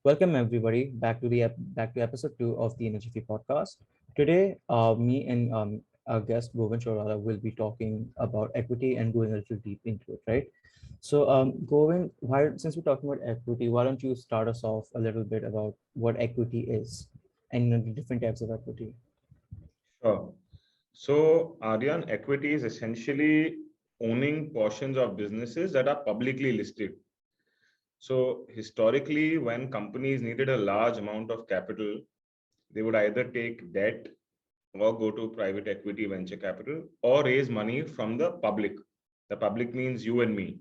Welcome everybody back to episode 2 of the Energy Fee podcast. Today, me and our guest Govind Chorala will be talking about equity and going a little deep into it, right? So, Govind, why since we're talking about equity, why don't you start us off a little bit about what equity is and the different types of equity? Sure. So, Aryan, equity is essentially owning portions of businesses that are publicly listed. So, historically, when companies needed a large amount of capital, they would either take debt or go to private equity venture capital or raise money from the public. The public means you and me.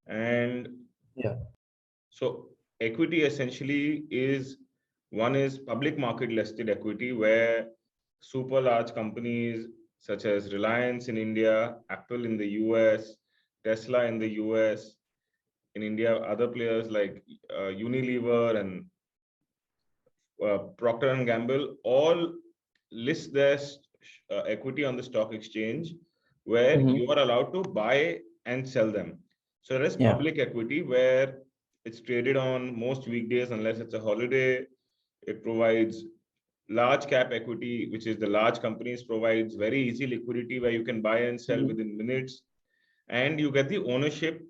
And Yeah. so, equity essentially is one is public market listed equity where super large companies such as Reliance in India, Apple in the US, Tesla in the US, in India, other players like Unilever and Procter and Gamble all list their equity on the stock exchange where Mm-hmm. you are allowed to buy and sell them. So there is Yeah. public equity where it's traded on most weekdays unless it's a holiday. It provides large cap equity, which is the large companies provides very easy liquidity where you can buy and sell Mm-hmm. within minutes, and you get the ownership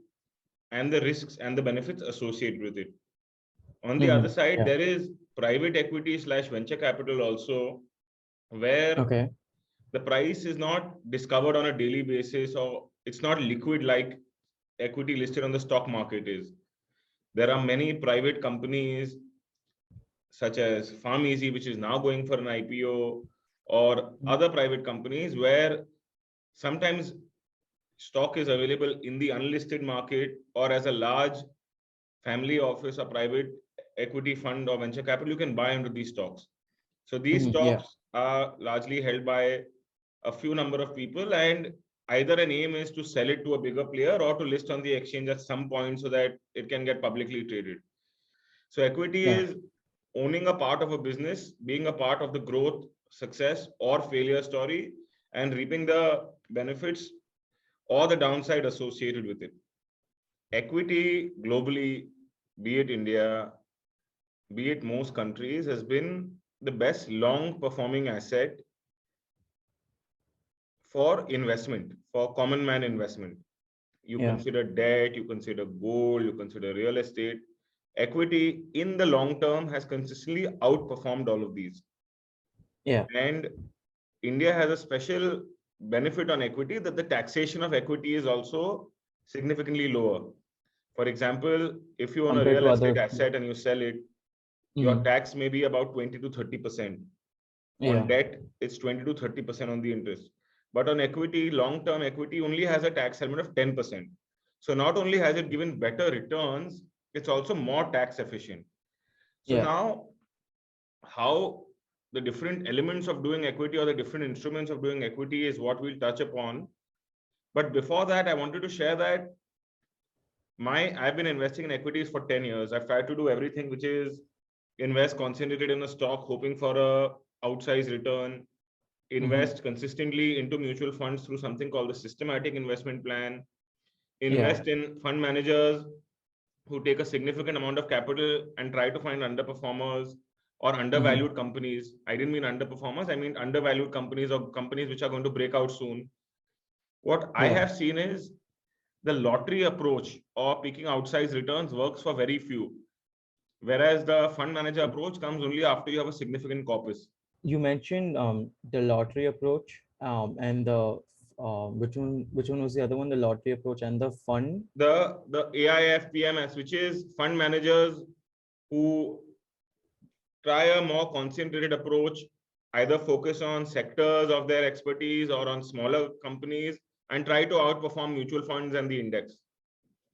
and the risks and the benefits associated with it. On the other Mm-hmm. side, Yeah. there is private equity slash venture capital also, where Okay. the price is not discovered on a daily basis or it's not liquid like equity listed on the stock market is. There are many private companies such as PharmEasy, which is now going for an IPO, or Mhm. other private companies where sometimes stock is available in the unlisted market or as a large family office or private equity fund or venture capital, you can buy into these stocks. So these Mhm. Yeah. stocks are largely held by a few number of people, and either an aim is to sell it to a bigger player or to list on the exchange at some point so that it can get publicly traded. So equity Yeah. is owning a part of a business, being a part of the growth, success, or failure story, and reaping the benefits or the downside associated with it. Equity globally, be it India, be it most countries, has been the best long performing asset for investment, for common man investment. You Yeah. consider debt, you consider gold, you consider real estate. Equity in the long term has consistently outperformed all of these. Yeah. And India has a special benefit on equity that the taxation of equity is also significantly lower. For example, if you own a Compared real to estate other. asset and you sell it, your Mhm. tax may be about 20 to 30%. On Yeah. debt, it's 20 to 30% on the interest. But on equity, long-term equity only has a tax element of 10%. So not only has it given better returns, it's also more tax efficient. So Yeah. now how the different elements of doing equity or the different instruments of doing equity is what we'll touch upon. But before that, I wanted to share that I've been investing in equities for 10 years. I've tried to do everything which is invest concentrated in a stock, hoping for a outsized return, Mm-hmm. invest consistently into mutual funds through something called the systematic investment plan, Yeah. invest in fund managers who take a significant amount of capital and try to find underperformers or Mm-hmm. undervalued companies. I didn't mean underperformers, I mean undervalued companies or companies which are going to break out soon. What I Yeah. have seen is the lottery approach or picking outsized returns works for very few, whereas the fund manager approach comes only after you have a significant corpus. You mentioned the lottery approach and the which one was the other one? The lottery approach and the fund. The AIF PMS, which is fund managers who try a more concentrated approach, either focus on sectors of their expertise or on smaller companies and try to outperform mutual funds and the index.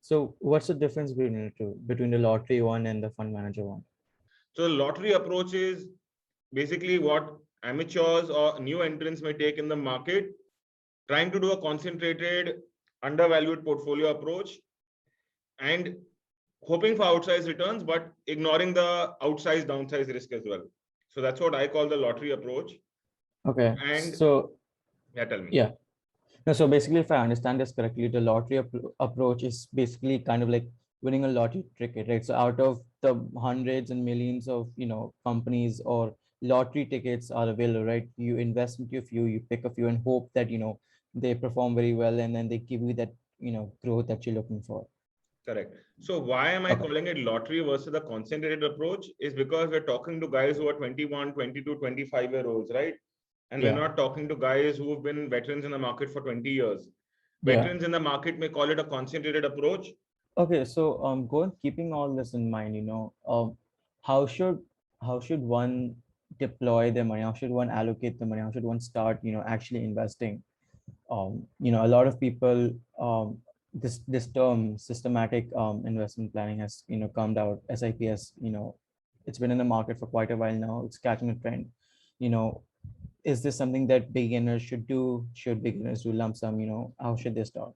So what's the difference between the two, between the lottery one and the fund manager one? So the lottery approach is basically what amateurs or new entrants may take in the market, trying to do a concentrated, undervalued portfolio approach and hoping for outsized returns, but ignoring the outsized downside risk as well. So that's what I call the lottery approach. Okay. And So yeah, tell me. yeah. No, so basically, if I understand this correctly, the lottery approach is basically kind of like winning a lottery ticket, right? So out of the hundreds and millions of, companies or lottery tickets are available, right? You invest into a few, you pick a few and hope that, they perform very well, and then they give you that, growth that you're looking for. Correct. So why am I Okay. calling it lottery versus a concentrated approach? Is because we're talking to guys who are 21, 22, 25-year-olds, right? And we're Yeah. not talking to guys who have been veterans in the market for 20 years. Yeah. Veterans in the market may call it a concentrated approach. Okay, so going keeping all this in mind, how should one deploy the money? How should one allocate the money? How should one start, actually investing? A lot of people, this term systematic investment planning has, come out. SIPS, it's been in the market for quite a while now. It's catching a trend. You know, is this something that beginners should do? Should beginners do lump sum? How should they start?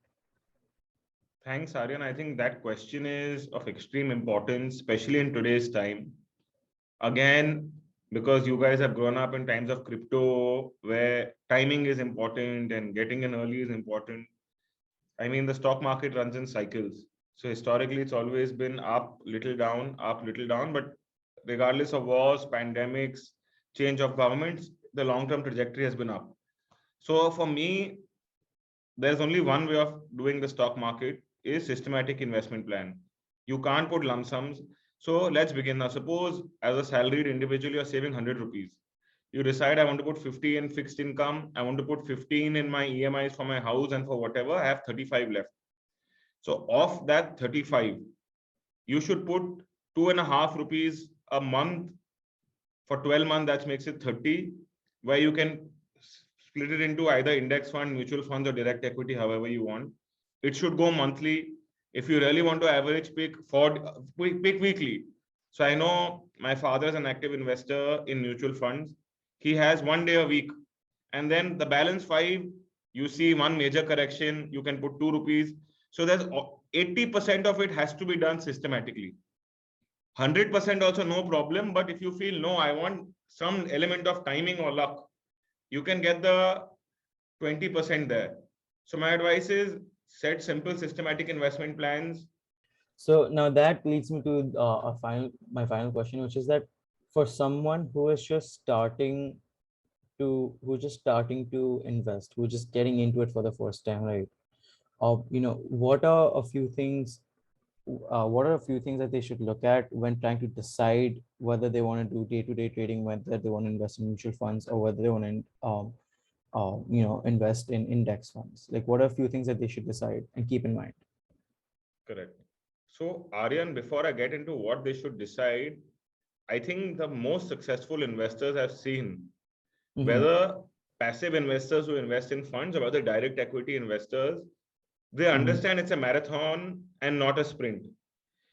Thanks, Aryan. I think that question is of extreme importance, especially in today's time. Again, because you guys have grown up in times of crypto where timing is important and getting in early is important. I mean, the stock market runs in cycles. So historically, it's always been up, little down, up, little down. But regardless of wars, pandemics, change of governments, the long-term trajectory has been up. So for me, there's only one way of doing the stock market is systematic investment plan. You can't put lump sums. So let's begin now. Suppose as a salaried individual, you're saving 100 rupees. You decide I want to put 50 in fixed income. I want to put 15 in my EMIs for my house and for whatever. I have 35 left. So of that 35, you should put 2.5 rupees a month for 12 months. That makes it 30, where you can split it into either index fund, mutual funds, or direct equity, however you want. It should go monthly. If you really want to average, pick weekly. So I know my father is an active investor in mutual funds. He has 1 day a week, and then the balance 5, you see one major correction, you can put 2 rupees. So there's 80% of it has to be done systematically. 100% also no problem, but if you feel no, I want some element of timing or luck, you can get the 20% there. So my advice is set simple systematic investment plans. So now that leads me to my final question, which is that for someone who is just starting to invest, who's just getting into it for the first time, right? What are a few things that they should look at when trying to decide whether they want to do day-to-day trading, whether they want to invest in mutual funds, or whether they want to invest in index funds? Like, what are a few things that they should decide and keep in mind? Correct. So Aryan, before I get into what they should decide, I think the most successful investors I've seen, whether passive investors who invest in funds or whether direct equity investors, they understand it's a marathon and not a sprint.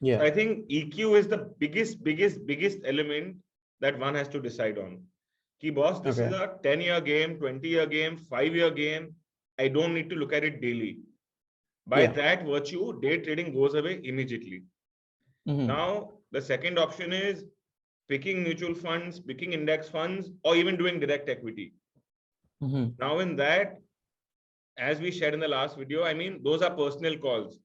Yeah. So I think EQ is the biggest element that one has to decide on. Ki boss, this is a 10-year game, 20-year game, 5-year game. I don't need to look at it daily. By that virtue, day trading goes away immediately. Now, the second option is picking mutual funds, picking index funds, or even doing direct equity. Now, in that, as we shared in the last video, I mean, those are personal calls.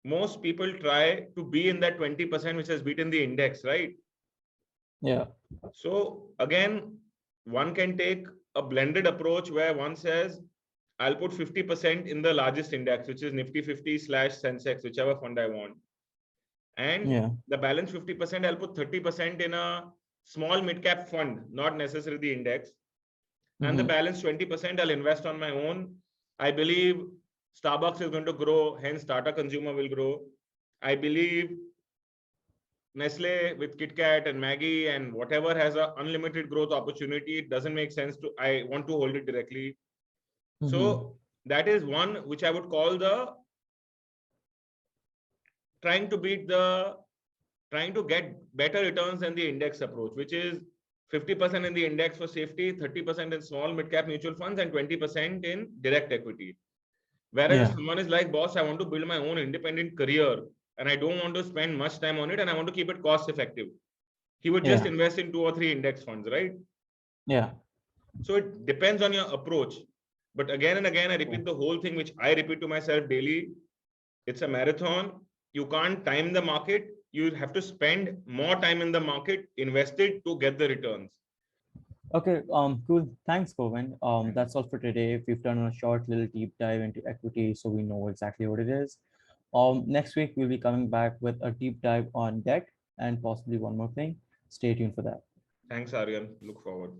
Most people try to be in that 20% which has beaten the index, right? Yeah. So again, one can take a blended approach where one says, I'll put 50% in the largest index, which is Nifty 50 / Sensex, whichever fund I want. And the balance 50%, I'll put 30% in a small mid-cap fund, not necessarily the index. And the balance 20%, I'll invest on my own. I believe Starbucks is going to grow, hence Tata Consumer will grow. I believe Nestle with KitKat and Maggie and whatever has an unlimited growth opportunity. It doesn't make sense to, I want to hold it directly. So that is one which I would call the trying to get better returns than the index approach, which is 50% in the index for safety, 30% in small mid-cap mutual funds, and 20% in direct equity. Whereas if someone is like, boss, I want to build my own independent career and I don't want to spend much time on it and I want to keep it cost effective, he would just invest in 2 or 3 index funds, right? Yeah. So it depends on your approach. But again and again, I repeat the whole thing, which I repeat to myself daily. It's a marathon. You can't time the market. You have to spend more time in the market, invest it to get the returns. Okay, cool. Thanks, Govind. That's all for today. We've done a short little deep dive into equity, so we know exactly what it is. Next week we'll be coming back with a deep dive on debt and possibly one more thing. Stay tuned for that. Thanks, Aryan. Look forward.